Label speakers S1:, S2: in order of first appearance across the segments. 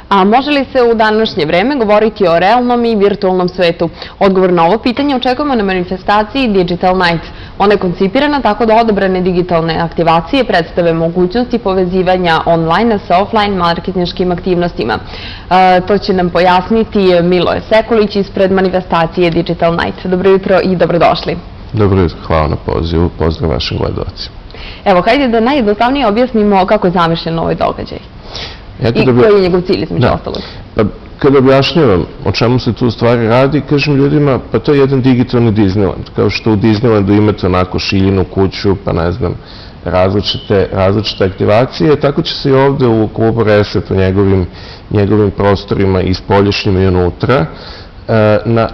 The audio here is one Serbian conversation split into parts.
S1: A može li se u današnje vreme govoriti o realnom i virtualnom svetu? Odgovor na ovo pitanje očekujemo na manifestaciji Digital Night. Ona je koncipirana tako da odabrane digitalne aktivacije predstave mogućnosti povezivanja online sa offline marketinškim aktivnostima. To će nam pojasniti Miloje Sekulić ispred manifestacije Digital Night. Dobro jutro i dobrodošli.
S2: Dobro jutro, hvala na pozivu, pozdrav vašim gledalcima.
S1: Evo, hajde da najjednostavnije objasnimo kako je zamišljen ovaj događaj. I koji je njegov cilj, između ostalog?
S2: Kada objašnjavam o čemu se tu u stvari radi, kažem ljudima, pa to je jedan digitalni Disneyland. Kao što u Disneylandu imate onako šiljenu kuću, pa ne znam, različite aktivacije, tako će se i ovde u klubu Reset, u njegovim prostorima i spolješnjima i unutra,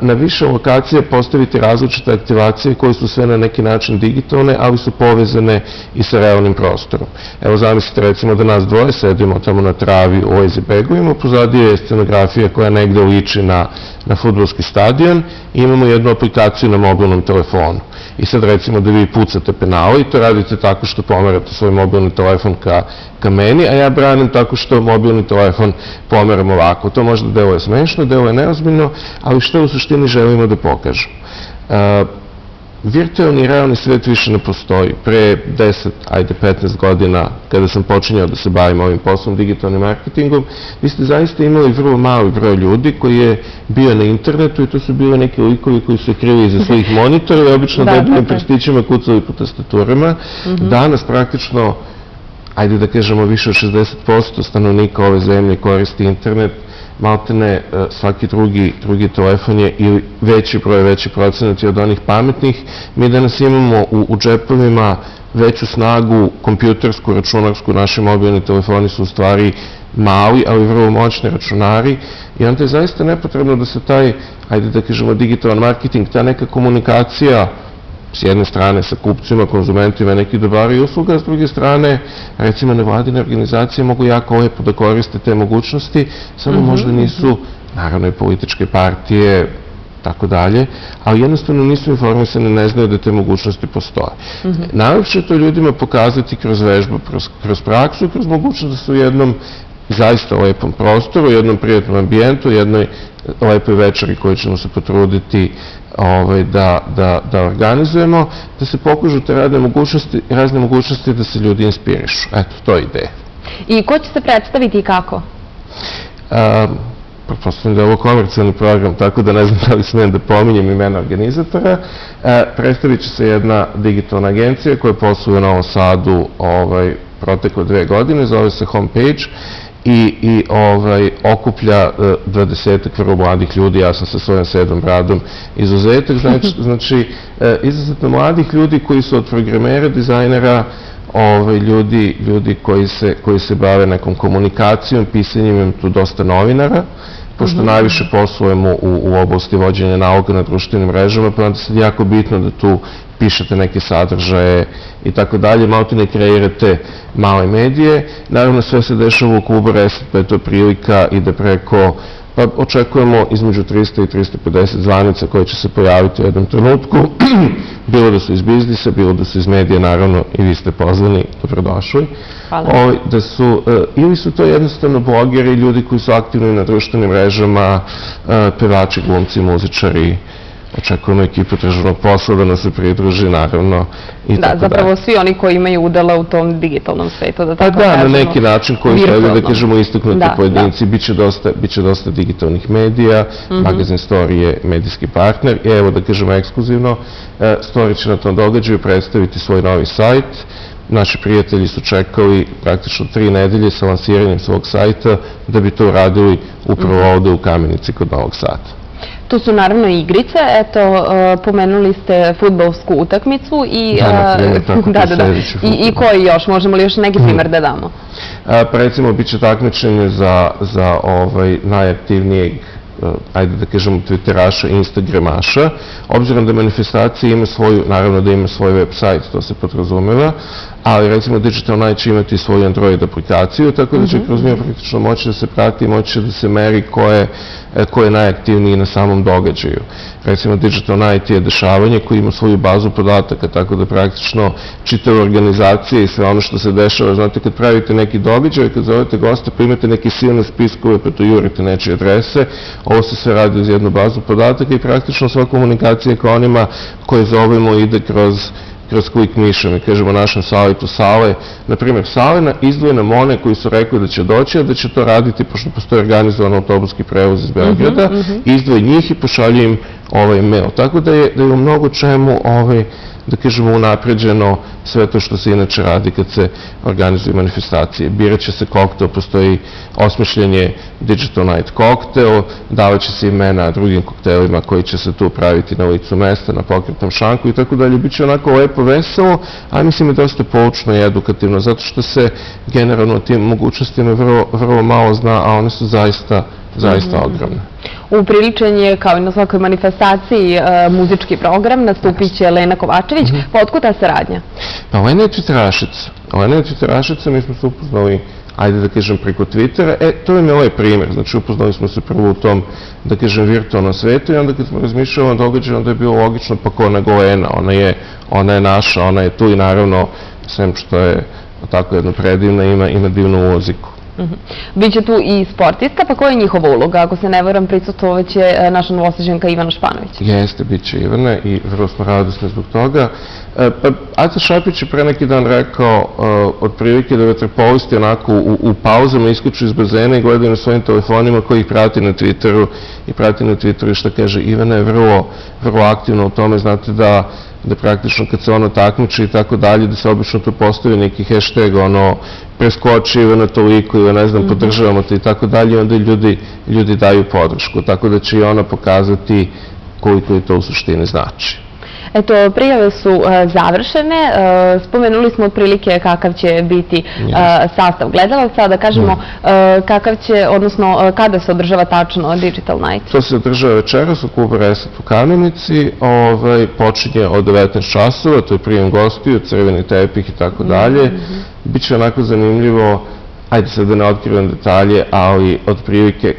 S2: na više lokacije postaviti različite aktivacije koje su sve na neki način digitalne, ali su povezane i sa realnim prostorom. Evo zamislite recimo da nas dvoje sedimo tamo na travi u Lazy Bagovima, pozadije je scenografija koja negde liči na fudbalski stadion i imamo jednu aplikaciju na mobilnom telefonu. I sad recimo da vi pucate penale i to radite tako što pomerate svoj mobilni telefon ka meni, a ja branim tako što mobilni telefon pomeram ovako. To možda deluje smešno, deluje neozbiljno, ali što u suštini želimo da pokažemo. Virtualni i realni svet više ne postoji. Pre 10, ajde 15 godina, kada sam počinjao da se bavim ovim poslom, digitalnim marketingom, vi ste zaista imali vrlo mali broj ljudi koji je bio na internetu i to su bili neki likovi koji su krili iza svojih monitora i obično debilim prstićima kucali po tastaturama. Danas praktično, ajde da kažemo, više od 60% stanovnika ove zemlje koristi internet, maltene svaki drugi telefon je i veći procenat od onih pametnih. Mi danas imamo u džepovima veću snagu kompjutersku, računarsku, naši mobilni telefoni su u stvari mali, ali vrlo moćni računari i onda je zaista nepotrebno da se taj, ajde da kažemo, digitalan marketing, ta neka komunikacija s jedne strane sa kupcima, konzumentima nekih dobara i usluga, a s druge strane, recimo, nevladine organizacije mogu jako lepo da koriste te mogućnosti, samo možda nisu, naravno i političke partije, tako dalje, ali jednostavno nisu informisani, ne znaju da te mogućnosti postoje. Najlepše je to ljudima pokazati kroz vežbu, kroz praksu i kroz mogućnost da su u jednom zaista lepom prostoru, u jednom prijatnom ambijentu, u jednoj lepoj večeri koju ćemo se potruditi da organizujemo, da se pokažu te razne mogućnosti da se ljudi inspirišu. Eto, to je ideja.
S1: I ko će se predstaviti i kako?
S2: Pretpostavljam da je ovo komercijalni program, tako da ne znam da li smijem da pominjem imena organizatora. Predstavit će se jedna digitalna agencija koja posluje u Novom Sadu protekle 2 godine, zove se Homepage i okuplja 20-ak vrlo mladih ljudi, ja sam sa svojim sedom bradom izuzetak, znači izuzetno mladih ljudi koji su od programera, dizajnera, ljudi koji se bave nekom komunikacijom, pisanjem, imam tu dosta novinara, pošto najviše poslujemo u oblasti vođenja naloga na društvenim mrežama, pa onda je jako bitno da tu pišete neke sadržaje i tako dalje, malo ne kreirate male medije. Naravno, sve se dešava u klubu Reset, pa je to prilika i da preko, pa očekujemo između 300 i 350 zvanica koje će se pojaviti u jednom trenutku, bilo da su iz biznisa, bilo da su iz medija, naravno i vi ste pozvani, dobrodošli. Ili su to jednostavno blogeri, ljudi koji su aktivni na društvenim mrežama, pevači, glumci, muzičari. Očekujemo ekipu Državnog posla da nas se pridruži, naravno, i tako dalje.
S1: Da, zapravo svi oni koji imaju udela u tom digitalnom svetu, da tako kažemo.
S2: Da, na neki način koji žele, da kažemo, istaknuti pojedinci. Biće dosta digitalnih medija, magazin Story je medijski partner i evo, da kažemo, ekskluzivno, Story će na tom događaju predstaviti svoj novi sajt. Naši prijatelji su čekali praktično 3 nedelje sa lansiranjem svog sajta da bi to uradili upravo ovde u Kamenici kod Novog Sada.
S1: Tu su naravno igrice, eto, pomenuli ste fudbalsku utakmicu i... I koji još? Možemo li još neki primer da damo?
S2: Pa recimo, bit će takmičenje za najaktivnijeg ajde da kažemo, Twitteraša i Instagramaša. Obzirom da manifestacija ima svoju, naravno da ima svoj web sajt, to se podrazumeva, ali recimo Digital Night će imati svoju Android aplikaciju, tako da će kroz nju praktično moći da se prati, moći da se meri ko je najaktivniji na samom događaju. Recimo Digital Night je dešavanje koji ima svoju bazu podataka, tako da praktično čitave organizacije i sve ono što se dešava, znate, kad pravite neki događaj, kad zovete goste, primete neke silne spiskove, pa to jurite nečije adrese, ovo se sve radi uz jednu bazu podataka i praktično sva komunikacija ka onima koje zovemo ide kroz Quick Mission. Mi kažemo našem savjetu sale, na primjer Salena, izdvoji nam one koji su rekli da će doći, a da će to raditi, pošto postoji organizovan autobuski prevoz iz Beograda, izdvoji njih i pošalje im ovaj mail. Tako da je u mnogo čemu da kažemo unapređeno sve to što se inače radi kad se organizuju manifestacije. Birat će se koktel, postoji osmišljen Digital Night koktel, davat će se imena drugim koktelima koji će se tu praviti na licu mesta, na pokretnom šanku i tako dalje. Biće onako lepo, veselo, a mislim je dosta poučno i edukativno, zato što se generalno o tim mogućnostima vrlo malo zna, a one su zaista ogromne.
S1: Upriličen je, kao i na svakoj manifestaciji, muzički program, nastupit će Lena Kovačević. Pa otkud ta saradnja?
S2: Pa Lena je Twitterašica, mi smo se upoznali, ajde da kažem, preko Twittera. To je ovaj primjer, znači upoznali smo se prvo u tom, da kažem, virtualnom svetu i onda kad smo razmišljali o događaju, onda je bilo logično pa ko nego Lena, ona je naša, ona je tu i naravno, sem što je tako jedno predivna, ima divnu muziku.
S1: Biće tu i sportista, pa koja je njihova uloga? Ako se ne varam, prisustvovaće naša Novosađanka Ivana Španović. Jeste,
S2: bit će Ivana i vrlo smo radosni zbog toga. Pa Aca Šapić je pre neki dan rekao otprilike da vaterpolisti onako u pauzama iskoču iz bazena i gledaju na svojim telefonima koji ih prati na Twitteru i što kaže Ivana je vrlo aktivna u tome, znate da praktično kad se ono takmiči i tako dalje, da se obično tu postavi neki hashtag, preskoči Ivana toliko ili ne znam, podržavamo te i tako dalje, onda ljudi daju podršku, tako da će i ona pokazati koliko je to u suštini znači.
S1: Eto, prijave su završene, spomenuli smo otprilike kakav će biti sastav gledalaca, da kažemo kakav će, odnosno kada se održava tačno Digital Night?
S2: To se održava večeras u klubu Reset u Kamenici, počinje od 19 časova, to je prijem gostiju, crveni tepih i tako dalje. Biće onako zanimljivo, ajde sad da ne otkrivam detalje, ali otprilike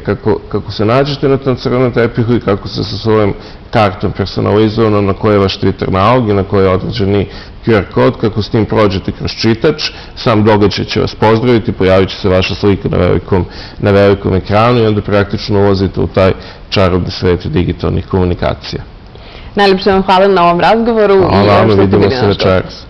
S2: kako se nađete na tom crvenom tepihu i kako se sa svojom kartom personalizovano na koje je vaš Twitter nalog i na koje je određeni QR kod, kako s tim prođete kroz čitač, sam događaj će vas pozdraviti, pojavit će se vaša slika na velikom ekranu i onda praktično ulazite u taj čarobni svet digitalnih komunikacija.
S1: Najljepše vam hvala na ovom razgovoru.
S2: Hvala vam, vidimo se večeras.